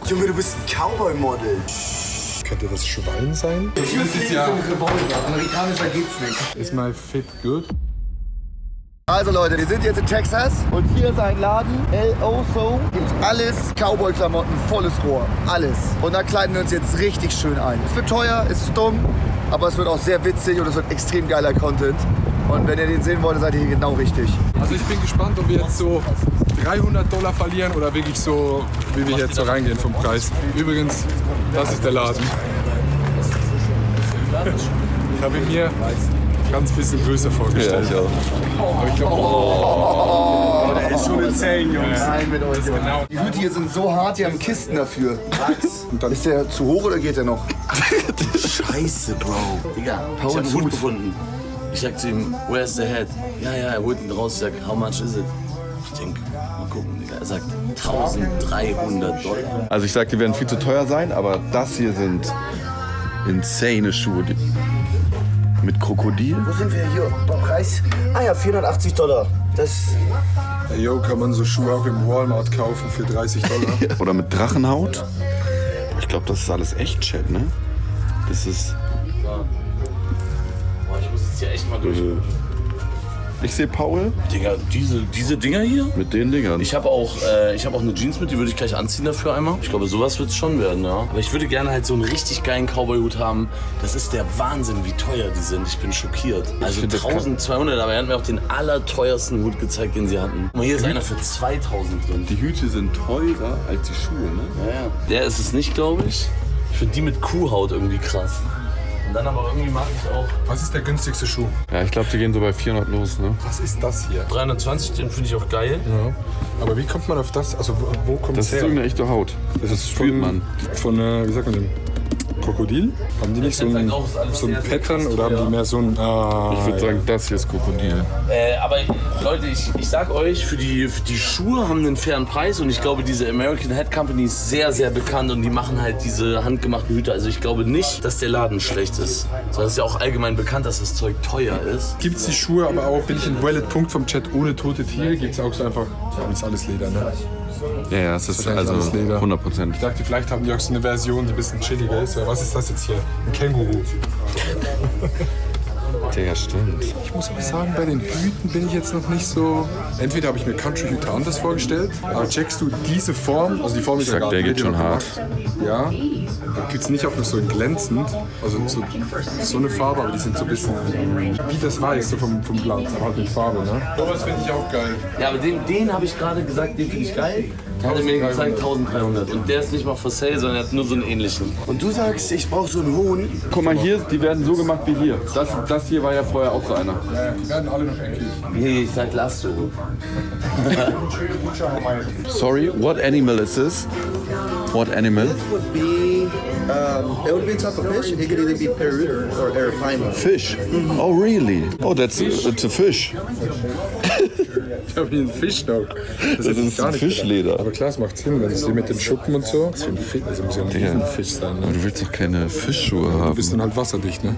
Junge, du bist ein Cowboy-Model. Könnte das Schwein sein? Das ist ja ein Revolver. Amerikanischer geht's nicht. Is my fit good? Also Leute, wir sind jetzt in Texas und hier ist ein Laden, L.O.So. Gibt's alles, Cowboy-Klamotten, volles Rohr, alles. Und da kleiden wir uns jetzt richtig schön ein. Es wird teuer, es ist dumm, aber es wird auch sehr witzig und es wird extrem geiler Content. Und wenn ihr den sehen wollt, seid ihr hier genau richtig. Also ich bin gespannt, ob wir jetzt so $300 verlieren oder wirklich so, wie wir jetzt so reingehen vom Preis. Übrigens, das ist der Laden. Ich habe ihn mir ganz bisschen größer vorgestellt. Ja, ich auch. Aber ich glaube, Der ist schon insane, Jungs. Nein, mit euch. Genau. Die Hüte hier sind so hart, die haben Kisten dafür. Ist der zu hoch oder geht der noch? Scheiße, Bro. Digga, ich hab einen Hut gefunden. Ich sag zu ihm, where's the head? Ja, er holt ihn raus. Ich sag, how much is it? Ich denk, mal gucken, Digga. Er sagt, $1.300. Also ich sag, die werden viel zu teuer sein, aber das hier sind insane Schuhe. Mit Krokodil? Wo sind wir hier beim Preis? Ah ja, $480. Das... hey, yo, kann man so Schuhe auch im Walmart kaufen für $30? Oder mit Drachenhaut? Ich glaube, das ist alles echt, Chat, ne? Das ist... Boah, ich muss jetzt hier echt mal durch. Ich sehe Paul Digga, diese Dinger hier? mit den Dingern. Ich habe auch eine Jeans mit, die würde ich gleich anziehen dafür einmal. Ich glaube, sowas wird es schon werden, ja. Aber ich würde gerne halt so einen richtig geilen Cowboy-Hut haben. Das ist der Wahnsinn, wie teuer die sind. Ich bin schockiert. Also 1200, aber er hat mir auch den allerteuersten Hut gezeigt, den sie hatten. Guck mal, hier ist einer für 2000 drin. Die Hüte sind teurer als die Schuhe, ne? Ja. Der ist es nicht, glaube ich. Ich finde die mit Kuhhaut irgendwie krass. Und dann aber irgendwie mag ich auch... Was ist der günstigste Schuh? Ja, ich glaube, die gehen so bei 400 los, ne? Was ist das hier? 320, den finde ich auch geil. Ja. Aber wie kommt man auf das? Also wo kommt Das es ist her? irgendeine echte Haut. Das spürt man. Von, wie sagt man dem? Krokodil? Haben die nicht so ein Pattern oder haben die mehr so ein... Ich würde sagen, das hier ist Krokodil. Aber Leute, ich sag euch, für die Schuhe haben einen fairen Preis und ich glaube, diese American Head Company ist sehr, sehr bekannt und die machen halt diese handgemachten Hüte. Also ich glaube nicht, dass der Laden schlecht ist. Sondern es ist ja auch allgemein bekannt, dass das Zeug teuer ist. Gibt es die Schuhe aber auch, bin ich ein Wallet-Punkt vom Chat ohne tote Tiere, gibt es auch so einfach, ist alles Leder, ne? Ja, es ist also alles Leder. 100%. Ich dachte, vielleicht haben die auch so eine Version, die ein bisschen chilliger ist. Was ist das jetzt hier? Ein Känguru. Ja, stimmt. Ich muss auch sagen, bei den Hüten bin ich jetzt noch nicht so... Entweder habe ich mir Country-Hüte anders vorgestellt, aber checkst du diese Form, also die Form ist Ich sag, ja der geht schon hart. Ja, da gibt es nicht auch noch so glänzend, also so eine Farbe, aber die sind so ein bisschen wie das Weiß, so vom Glanz, aber halt mit Farbe, ne? Sowas finde ich auch geil. Ja, aber den habe ich gerade gesagt, den finde ich geil. Der hat mir gezeigt 1300 und der ist nicht mal for sale, sondern er hat nur so einen ähnlichen. Und du sagst, ich brauche so einen hohen. Guck mal hier, die werden so gemacht wie hier. Das hier war ja vorher auch so einer. Ja, die werden alle noch eckig. Nee, ich sag lass du. Sorry, what animal is this? What animal? Would be, it would be a type of fish. It could either be Peru or Arapaima. Fish. Oh really? Oh, it's a fish. Ich habe hier einen Fischstock. Das ist ein Fischleder. Aber klar, es macht Sinn, wenn es hier mit den Schuppen und so. Das ist ein Fisch, also muss ja ein Riesenfisch sein. Aber Ne? du willst doch keine Fischschuhe Du haben. bist dann halt wasserdicht, ne?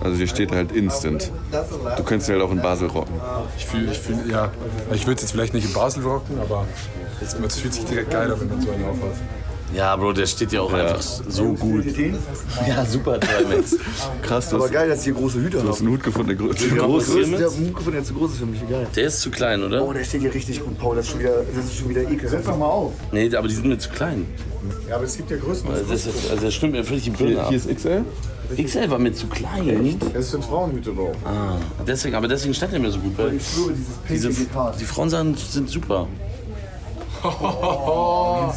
Also hier steht halt Instant. Du könntest halt auch in Basel rocken. Ich fühle, ja. Ich würde es jetzt vielleicht nicht in Basel rocken, aber es fühlt sich direkt geiler, wenn man so einen aufhat. Ja, Bro, der steht ja auch einfach so gut. Ja, super Trimax. Krass, du Aber hast, geil, dass die hier große Hüte du hast haben. einen Hut gefunden, der was groß hier ist. mit? Der Hut gefunden, der zu groß ist für mich. Geil. Der ist zu klein, oder? Oh, der steht hier richtig gut, Paul. Das ist schon wieder ekelhaft. Setz doch mal auf. Nee, aber die sind mir zu klein. Ja, aber es gibt ja Größen. Also das stimmt mir völlig die Birne ab. Hier ist XL. XL war mir zu klein. Das sind Frauenhüte drauf. Ah, deswegen stand er mir so gut, weil Ich schwöre, dieses Pink geht hart. die Frauensachen sind super.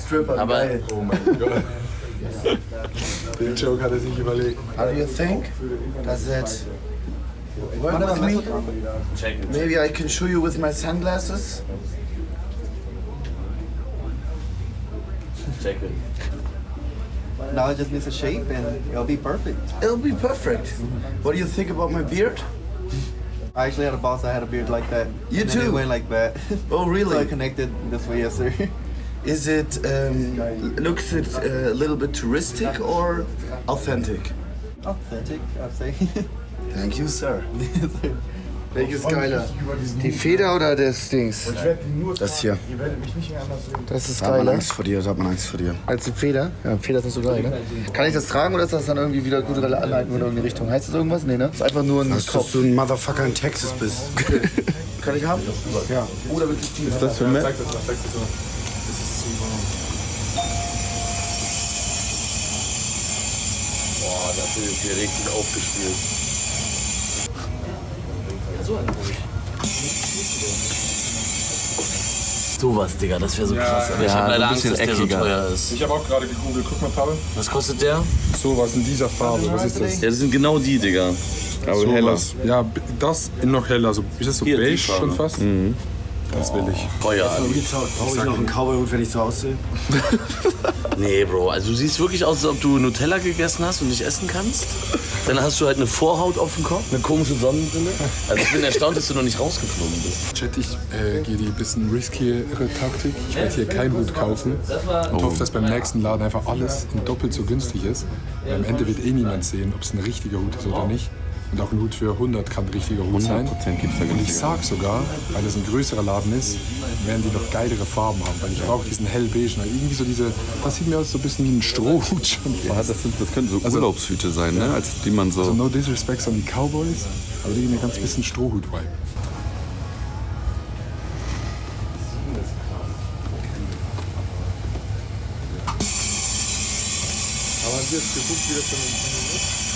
Stripper, Aber- geil. Oh mein Gott. Den Joke hat er sich überlegt. How do you think? Does it work with me? Check it. Maybe I can show you with my sunglasses. Check it. Now it just needs a shape and it'll be perfect. It'll be perfect. What do you think about my beard? I actually had a boss that had a beard like that. You and then too? it went like that. Oh, So I really? connected this way, yes sir. Is it, looks it a little bit touristic or authentic? Authentic, I'd say. Thank you, sir. Welches ist geiler? Die Feder oder das Dings? Das hier. Das ist Da hat man geiler. Angst vor dir, da hat man Angst vor dir. Als die Feder? Ja, Feder ist nicht so geil, ne? Kann ich das tragen oder ist das dann irgendwie wieder kulturelle Anleitung in irgendeine Richtung? Heißt das irgendwas? Nee, ne? Ist einfach nur ein Dass Kopf. du ein Motherfucker in Texas bist. Kann ich haben? Ja. Oder wirklich viel. Ist das für Matt? Boah, das ist hier richtig aufgespielt. Sowas, Digga, das wäre so krass. Aber ich habe leider Angst, dass der so teuer ist. Ich habe auch gerade gegoogelt. Guck mal, Pavel. Was kostet der? So was in dieser Farbe. Was ist das? Ja, das sind genau die, Digga. Aber So heller. was. Ja, das in noch heller. So, ist das so Hier, die beige Farbe. schon fast? Das will ich. Teuer. Brauche ich noch einen Cowboy-Hut, wenn ich so aussehe? Nee, Bro, also du siehst wirklich aus, als ob du Nutella gegessen hast und nicht essen kannst. Dann hast du halt eine Vorhaut auf dem Kopf, eine komische Sonnenbrille. Also ich bin erstaunt, dass du noch nicht rausgeflogen bist. Chat, ich gehe die bisschen riskiere Taktik. Ich werde hier keinen Hut kaufen und hoffe, dass beim nächsten Laden einfach alles in doppelt so günstig ist. Und am Ende wird eh niemand sehen, ob es ein richtiger Hut ist oder nicht. Und auch ein Hut für 100 kann ein richtiger Hut sein. 100% gibt's da Und ich günstiger. sag sogar, weil das ein größerer Laden ist, werden die noch geilere Farben haben. Weil ich brauche diesen hellbeige. Irgendwie so diese, das sieht mir aus so ein bisschen wie ein Strohhut schon. Ja, das können so Also- Urlaubshüte sein, ne? Als die man so. Also no disrespect an die Cowboys, aber die geben mir ganz bisschen Strohhut-Vibe.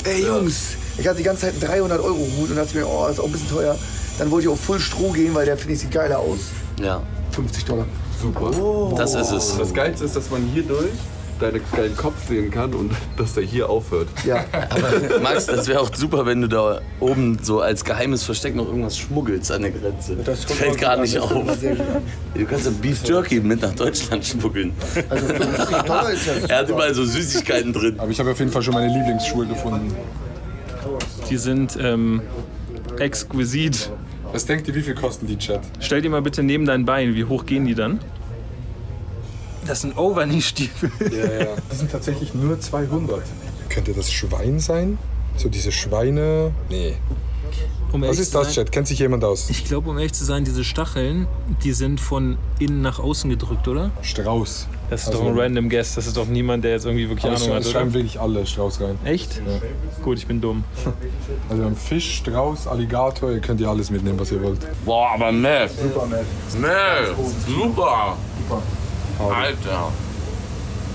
Ey Jungs, ich hatte die ganze Zeit einen 300-Euro-Hut und dachte mir, oh, das ist auch ein bisschen teuer. Dann wollte ich auf Full Stroh gehen, weil der finde ich sieht geiler aus. Ja, $50. das ist es. Das Geilste ist, dass man hier durch deinen Kopf sehen kann und dass der hier aufhört. Ja. Aber Max, das wäre auch super, wenn du da oben so als geheimes Versteck noch irgendwas schmuggelst an der Grenze. Das fällt gar nicht auf. Du kannst ja Beef Jerky mit nach Deutschland schmuggeln. Also $50 ist ja super. Er hat überall so Süßigkeiten drin. Aber ich habe auf jeden Fall schon meine Lieblingsschuhe gefunden. Die sind exquisit. Was denkt ihr, wie viel kosten die, Chat? Stell dir mal bitte neben dein Bein, wie hoch gehen die dann? Das sind Overknee-Stiefel. Die sind tatsächlich nur 200. Könnte das Schwein sein? So diese Schweine... Nee. Um Was ehrlich ist zu das, sein- Chat? Kennt sich jemand aus? Ich glaube, um ehrlich zu sein, diese Stacheln, die sind von innen nach außen gedrückt, oder? Strauß. Das ist doch ein random Guess. Das ist doch niemand, der jetzt irgendwie wirklich Aber Ahnung hat, es oder? schreiben wirklich alle Strauß rein. Echt? Gut, ich bin dumm. Also wir haben Fisch, Strauß, Alligator, ihr könnt ihr alles mitnehmen, was ihr wollt. Boah, aber Meth. Super Meth. Super. Alter.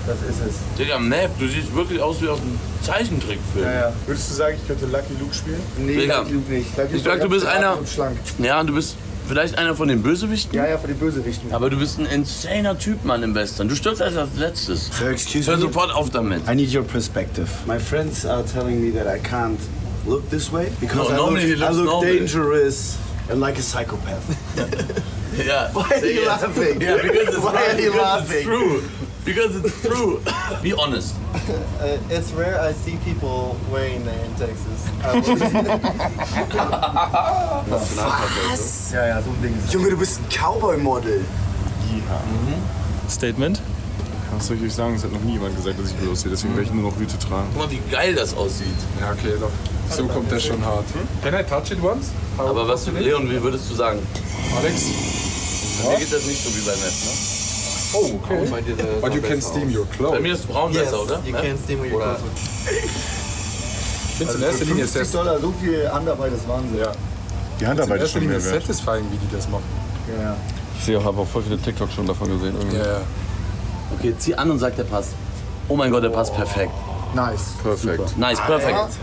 Das ist es. Digga, Meth, du siehst wirklich aus wie aus einem Zeichentrickfilm. Ja. Würdest du sagen, ich könnte Lucky Luke spielen? Nee, Digga. Lucky Luke nicht. Lucky Ich Luke sag, du bist ganz einer- und schlank. Ja, und du bist vielleicht einer von den Bösewichten. Ja, ja, für die Bösewichten. Aber du bist ein insaner Typ, Mann, im Western. Du stirbst als letztes. Sir, excuse Hör me. sofort auf damit. I need your perspective. My friends are telling me that I can't look this way because No, normally he I looks look normal. dangerous and like a psychopath. Ja. Why are you laughing? Yeah, because it's Why right, are you because it's laughing? true. Because it's true. Be honest. It's rare I see people wearing that in Texas. Ja, ja, so ein Ding ist Junge, du bist ein Cowboy-Model. Statement? Was soll ich euch sagen? Es hat noch nie jemand gesagt, dass ich gut aussehe. Deswegen werde ich nur noch Hüte tragen. Guck mal, wie geil das aussieht. Ja, okay, doch. So kommt der schon hart. Can I touch it once? Aber was, Leon, wie würdest du sagen? Alex? Mir geht das nicht so wie bei Meth, ne? Oh, okay. But you can steam your Bei clothes. mir ist braun Yes, besser, oder? you can steam with your clothes. Ich finde es in erster Linie $50, sehr... so viel Handarbeit ist Wahnsinn. Ja. Die In Handarbeit ist erster schon Linie mehr wert. satisfying, wie die das machen. Ja, ja. Ich sehe auch, habe auch voll viele TikTok schon davon gesehen. Irgendwie. Ja. Okay, zieh an und sag, der passt. Oh mein Gott, der passt perfekt. Nice. Perfekt. Nice, perfect.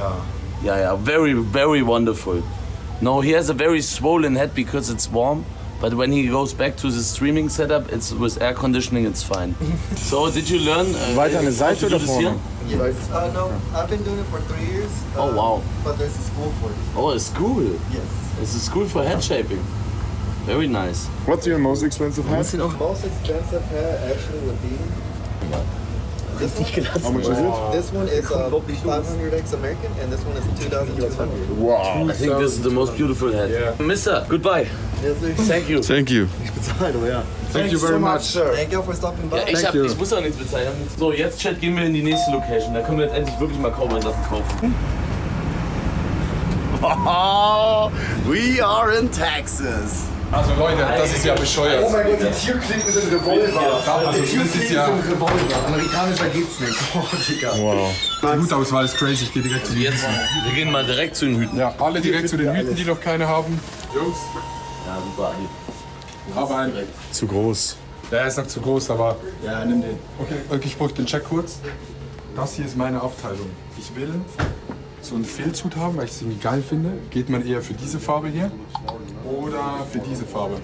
Ja, ja, very, very wonderful. No, he has a very swollen head because it's warm. But when he goes back to the streaming setup, it's with air conditioning, it's fine. So, did you learn? Weiter an der Seite how to do oder this vorne? here? Yes. No, I've been doing it for 3 years. Oh, wow. But there's a school for it. Oh, a school. Yes. It's a school for head shaping. Very nice. What's your most expensive hat? Most expensive hair actually would be. How much is it? This one is 500x American, and this one is 2,200. Wow. I think this is the most beautiful head. Mister, goodbye. Yes, sir. Thank you. Thank you. Thank you very much. sir. Thank you for stopping by. Ich muss auch nichts bezahlen. So, jetzt, Chat, gehen wir in die nächste Location. Da können wir jetzt endlich wirklich mal Cowboy-Sachen kaufen. We are in Texas. Also Leute, das ist ja bescheuert. Oh mein Gott, die Tierklinken sind Revolver. Also Die das ist ja... Tierklinken sind Revolver. Amerikanischer geht's nicht. Oh, Digga. Wow. Die Hutauswahl ist crazy, ich gehe direkt zu den Jetzt, wir gehen mal direkt zu den Hüten. Ja, alle direkt zu den Hüten, die noch keine haben. Jungs, Ja, super, Adi. aber ein... Zu groß. Der ist noch zu groß, aber... Ja, nimm den. Okay, ich brauche den Check kurz. Das hier ist meine Abteilung. Ich will so einen Filzhut haben, weil ich es irgendwie geil finde. Geht man eher für diese Farbe hier oder für diese Farbe?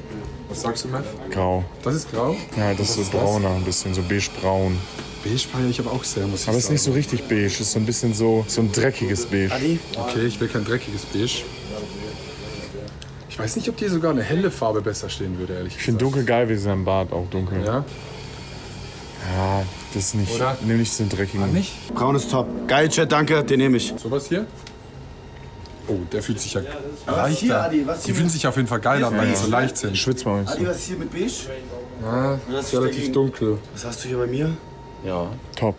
Was sagst du, Matt? Grau. Das ist grau. Ja, das ist so brauner, ein bisschen so beige-braun. Beige feiere ich aber auch sehr, muss ich Aber es sagen. ist nicht so richtig beige, es ist so ein bisschen so ein dreckiges Beige. Okay, ich will kein dreckiges Beige. Ich weiß nicht, ob dir sogar eine helle Farbe besser stehen würde, ehrlich Ich finde dunkel geil, wie sein Bart auch dunkel. Ja? Ja, das ist nicht. Oder? Nimm nicht so einen dreckigen. Nicht? Braun ist top. Geil, Chat, danke. Den nehme ich. Sowas hier? Oh, der fühlt sich ja hier, leichter. Adi? Was Die hier fühlen mit- sich auf jeden Fall geil an, weil die so leicht sind. Schwitz mal nicht so. Adi, was ist hier mit beige? Ja, das ist relativ dunkel. Was hast du hier bei mir? Ja, Top.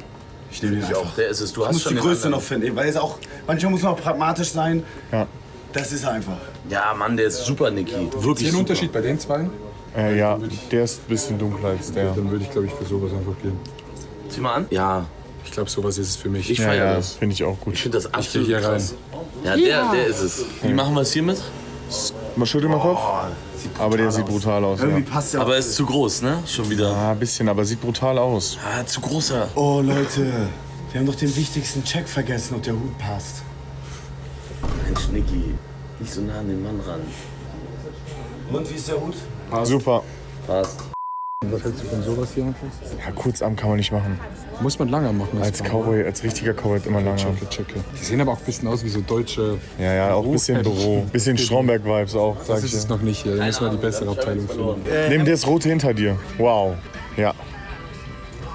Ich nehme den einfach. der ist es. Du Ich hast muss schon die den Größe anderen. noch finden, weil es auch, manchmal muss man auch pragmatisch sein. Ja. Das ist er einfach. Ja, Mann, der ist super, Niki. Wirklich Ist hier ein super. Unterschied bei den zwei? Ja, der ist ein bisschen dunkler als der. Dann würde ich, glaube ich, für sowas einfach gehen. Zieh mal an. Ja, Ich glaube, sowas ist es für mich. ich Ja, feiere ja, das. finde ich auch gut. Ich finde das gehe absolut hier rein. krass. Ja, der ist es. Wie machen wir es hiermit? Mal schüttel mal Kopf. Aber der sieht brutal aus. Ja. Irgendwie passt ja auch. Aber er ist zu groß, ne? Schon wieder. Ah, ein bisschen, aber sieht brutal aus. Ah, zu großer. Oh, Leute. Wir haben doch den wichtigsten Check vergessen, ob der Hut passt. Mensch, Niki. Nicht so nah an den Mann ran. Und wie ist der Hut? Super. Passt. Was hältst du von sowas hier einfach? Ja, Kurzarm kann man nicht machen. Muss man langer machen. Als Cowboy, als richtiger Cowboy immer langer. Checke. Die sehen aber auch ein bisschen aus wie so deutsche... Ja, ja, auch ein bisschen Büro. Bisschen Stromberg-Vibes auch, sag Das ich ist es dir. noch nicht hier. Da müssen wir die bessere Abteilung finden. Nimm dir das Rote hinter dir. Wow. Ja.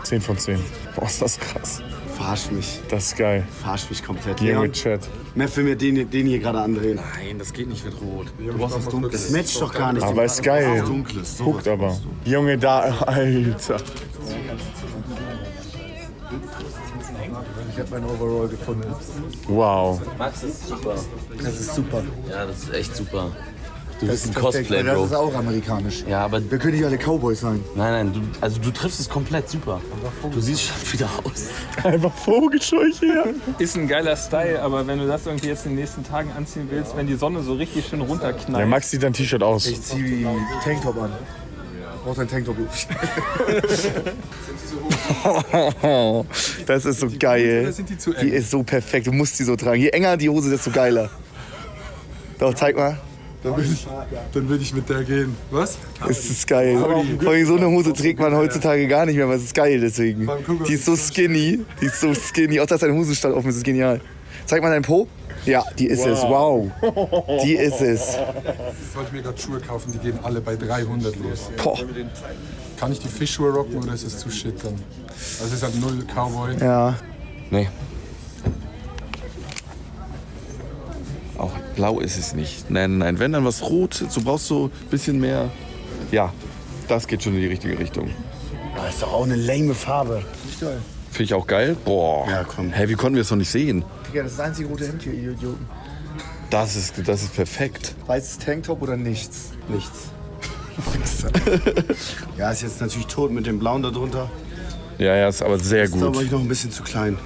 10 von 10. Boah, ist das krass. Verarsch mich. Das ist geil. Verarsch mich komplett. Hier Leon, mit Chat. mehr für mir den hier gerade andrehen. Nein, das geht nicht mit Rot. Du brauchst was Dunkles. Das matcht doch gar nicht. Aber ist geil. Dunkles. Guckt aber. Junge, da, Alter. Ich habe mein Overall gefunden. Wow. Max, das ist super. Das ist super. Ja, das ist echt super. Du Das bist ein ist perfekt, Cosplay, weil das Bro. ist auch amerikanisch. Ja, aber Wir können nicht alle Cowboys sein. nein, du triffst es komplett super. Du siehst schon wieder aus. Einfach Vogelscheuche, ja. Ist ein geiler Style, aber wenn du das irgendwie jetzt in den nächsten Tagen anziehen willst, wenn die Sonne so richtig schön runterknallt. Ja, Max zieht dein T-Shirt aus. Ich zieh die Tanktop an. Braucht ein Tanktop. Das ist so geil. Oder sind die zu eng? Die ist so perfekt. Du musst die so tragen. Je enger die Hose, desto geiler. Doch, zeig mal. Dann würde ich mit der gehen. Was? Es ist geil. Vor allem so eine Hose trägt man heutzutage gar nicht mehr, aber es ist geil deswegen. Die ist so skinny. Die ist so skinny. Auch dass deine Hosenstand offen ist, ist genial. Zeig mal deinen Po. Ja, die ist es. Wow. Die ist es. Ich wollte mir gerade Schuhe kaufen, die gehen alle bei 300 los. Boah. Kann ich die Fischschuhe rocken oder ist es zu shit dann? Also es ist halt null Cowboy. Ja. Nee. Auch blau ist es nicht. Nein. Wenn dann was rot, so brauchst du ein bisschen mehr. Ja, das geht schon in die richtige Richtung. Das ist doch auch eine lame Farbe. Finde ich auch geil. Boah. Ja, komm. Hä, wie konnten wir es noch nicht sehen? Digga, das ist das einzige rote Hemd hier, ihr Idioten. Das ist perfekt. Weißes Tanktop oder nichts? Nichts. Ja, ist jetzt natürlich tot mit dem Blauen da drunter. Ja, ist aber sehr Ist aber gut. noch ein bisschen zu klein.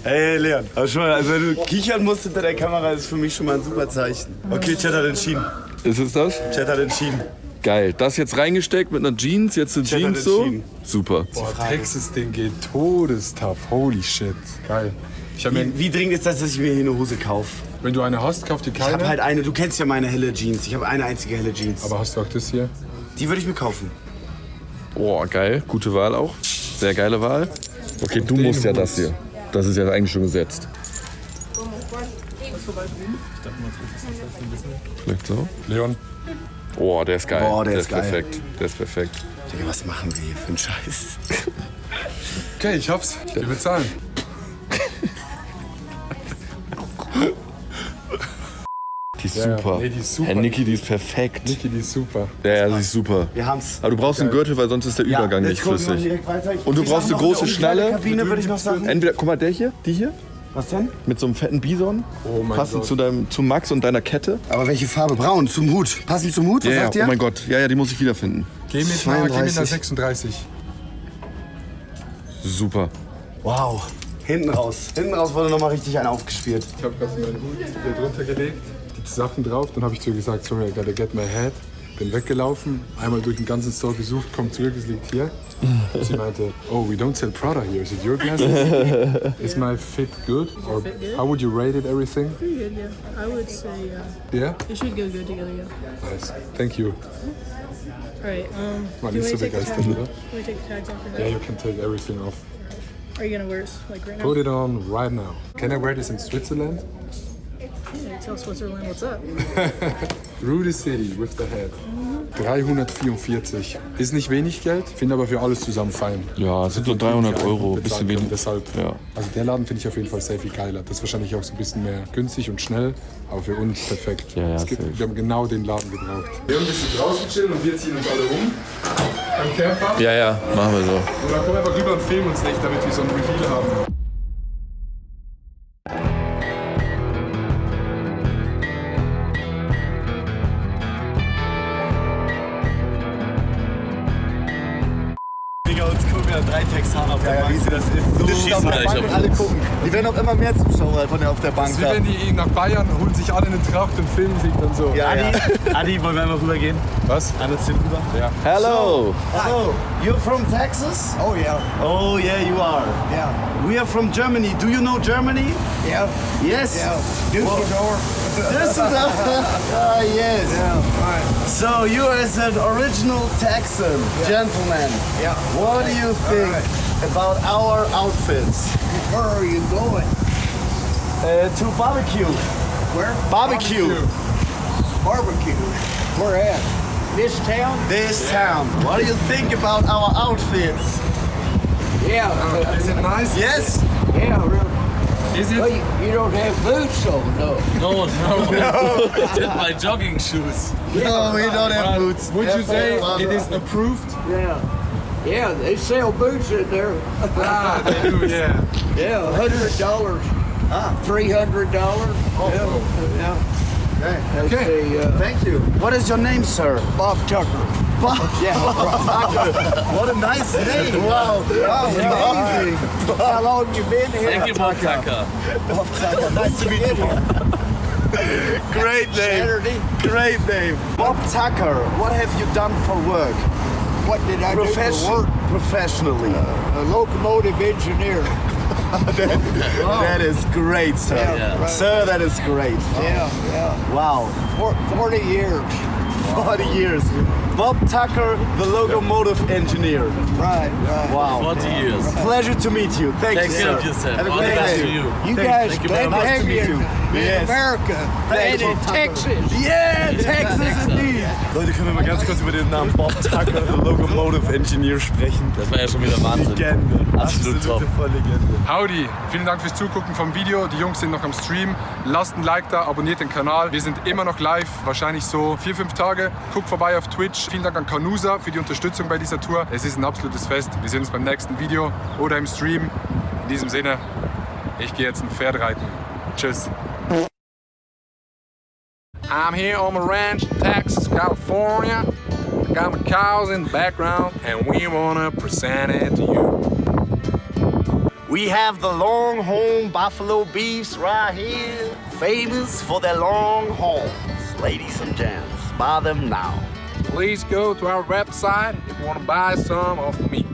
Hey Leon, aber schon mal, also wenn du kichern musst hinter der Kamera, ist für mich schon mal ein super Zeichen. Okay, Chat hat entschieden. Ist es das? Chat hat entschieden. Geil. Das jetzt reingesteckt mit einer Jeans, jetzt eine Chat hat Jeans so. entschieden. Super. Boah, Texas-Ding geht todestough. Holy shit. Geil. Ich hab mir, Wie dringend ist das, dass ich mir hier eine Hose kaufe? wenn du eine hast, kauf dir Ich habe keine. halt eine, du kennst ja meine helle Jeans. Ich habe eine einzige helle Jeans. Aber hast du auch das hier? Die würde ich mir kaufen. Boah, geil. Gute Wahl auch. Sehr geile Wahl. Okay, du den musst ja Hut. das hier. Das ist ja eigentlich schon gesetzt. Vielleicht so? Leon, Boah, der ist geil. Boah, der ist geil. perfekt. Der ist perfekt. Digga, was machen wir hier für einen Scheiß? okay, ich hab's. Wir bezahlen. Die ist Ja, super. nee, die ist super. Herr Niki, die ist perfekt. Niki, die ist super. Ja, die ist super. Wir haben's. Aber du brauchst einen Gürtel, weil sonst ist der Übergang nicht jetzt gucken wir flüssig. direkt weiter. Und du Ich brauchst sag eine noch große eine umkleide Schnalle. Kabine würde ich noch sagen. Entweder, guck mal, der hier, die hier. Was denn? Mit so einem fetten Bison. Oh mein Passend Gott. zu Max und deiner Kette. Aber welche Farbe? Braun, zum Hut. Passend zum Hut, was sagt ihr? Oh mein Gott. Ja, die muss ich wiederfinden. Geh mit einer 32. 36. Super. Wow. Hinten raus wurde nochmal richtig einer aufgespielt. Ich habe gerade meinen Hut hier drunter gelegt, die Sachen drauf. Dann habe ich zu ihr gesagt, sorry, I gotta get my hat. Bin weggelaufen, einmal durch den ganzen Store gesucht, komm zurück, es liegt hier. Sie meinte, oh, we don't sell Prada here. Is it your glasses? Is my fit good? Or how would you rate it, everything? Pretty good, yeah. I would say, Yeah? it should go good together, yeah. Nice. Thank you. All right, War do you nicht so want to take the begeistert, tags? oder? Want to take the tags off your Yeah, head? you can take everything off. Are you gonna wear it like right now? Put it on right now. Can I wear this in Switzerland? Yeah, tell Switzerland what's up. Through the city with the head. 344. Ist nicht wenig Geld, finde aber für alles zusammen fein. Ja, es sind so 300 Euro, ein bisschen wenig. Deshalb, Ja. Also der Laden finde ich auf jeden Fall sehr viel geiler. Das ist wahrscheinlich auch so ein bisschen mehr günstig und schnell, aber für uns perfekt. Ja, wir safe. haben genau den Laden gebraucht. Wir haben ein bisschen draußen chillen und wir ziehen uns alle um. Beim Camper. Ja, machen wir so. Und dann kommen wir einfach rüber und filmen uns nicht, damit wir so ein Reveal haben. Digga, uns gucken ja 3 Texaner auf der Bank. Das ist so Die sitzen auf der gleich Bank auf und alle gucken. Die werden auch immer mehr Zuschauer von der auf der Bank Wie wenn die nach Bayern holen sich alle eine Tracht und filmen sich dann so. Ja, ja. Adi, wollen wir einmal rübergehen? Was? Einmal zu rüber? Ja. Hello. Oh, you're from Texas? Oh, yeah. Oh, yeah, you are. Yeah. We are from Germany. Do you know Germany? Yeah. Yes. Yeah. Düsseldorf. Düsseldorf. Ah, yes. Yeah. Fine. So you as an original Texan gentleman, Yeah. what do you think about our outfits? Where are you going? To barbecue. Where? Barbecue. Barbecue. Where at? This town? This town. What do you think about our outfits? Yeah. Is it nice? Yes? Yeah, really. Is it? Well, you don't have boots on, no. No. Just my jogging shoes. No, we don't have boots. Would you say it is approved? Yeah. Yeah, they sell boots in there. Ah, they do, yeah. Yeah, $100. $300. Yeah. Yeah. Okay. Thank you. What is your name, sir? Bob Tucker. Bob. Yeah. What a nice name. Wow. Amazing. How long you been here? Thank you, Bob Tucker. Nice to meet you. Great name. Saturday. Great name. Bob Tucker, what have you done for work? What did I do for work? Professionally. A locomotive engineer. That is great, sir. Yeah, right. Sir, that is great. Yeah, yeah. Wow. 40 years. 40 years. Bob Tucker, the locomotive engineer. Right, right. Wow. 40 years. Pleasure to meet you. Thank Take you, care sir. of yourself. Have a All the great best day. to you. You guys Thank you very glad to much. have you in Yes. America and in Texas. Yeah, Texas indeed. Leute, können wir mal ganz kurz über den Namen Bob Tucker, the locomotive engineer, sprechen? Das war ja schon wieder Wahnsinn. Legende. Absolut top. Voll Legende. Howdy, vielen Dank fürs Zugucken vom Video. Die Jungs sind noch am Stream. Lasst ein Like da, abonniert den Kanal. Wir sind immer noch live, wahrscheinlich so 4-5 Tage. Guckt vorbei auf Twitch. Vielen Dank an Kanusa für die Unterstützung bei dieser Tour. Es ist ein absolutes Fest. Wir sehen uns beim nächsten Video oder im Stream. In diesem Sinne, ich gehe jetzt ein Pferd reiten. Tschüss. I'm here on my ranch, Texas, California. Got my cows in the background, and we wanna present it to you. We have the Longhorn Buffalo Beefs right here, famous for their long horns. Ladies and gents, buy them now. Please go to our website if you want to buy some of me.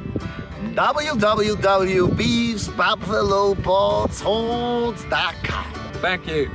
www.beefsbuffalobaldshorns.com. Thank you.